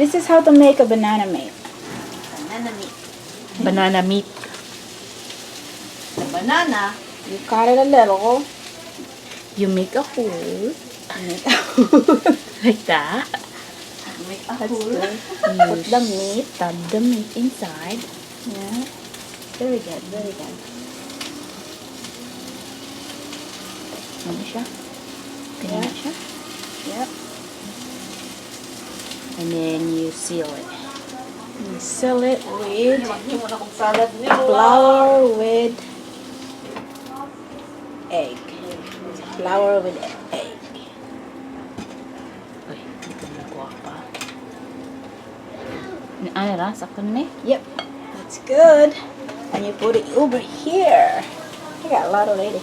This is how to make a banana meat. Banana meat. Banana meat. The banana. You cut it a little. You make a hole. Make a hole. Like that. Make a That's hole. good. You Put the meat. Stab the meat inside. Yeah. Very good, very good. Ano siya? Ganyan Yeah. siya. Yep. And then you seal it. You seal it with Maghimo na kong salad niyo. flour with egg. Flour with egg. Uy, dito nakuha pa. Ano ra? Sakto na eh. Yep. That's good. And you put it over here. I got a lot already.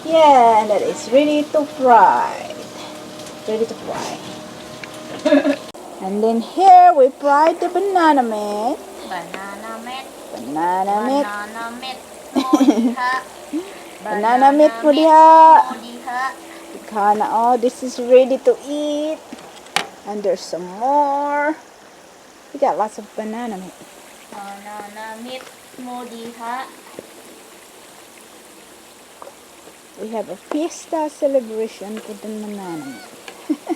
Yeah, and that is ready to fry. Ready to fry. And then here we fried the banana meat. Banana meat. Banana meat. Banana meat. Mo diha. Banana meat mo diha. Mo diha. Kana, oh, this is ready to eat. And there's some more. We got lots of banana meat. Banana meat. Mo diha. We have a fiesta celebration for the banana meat.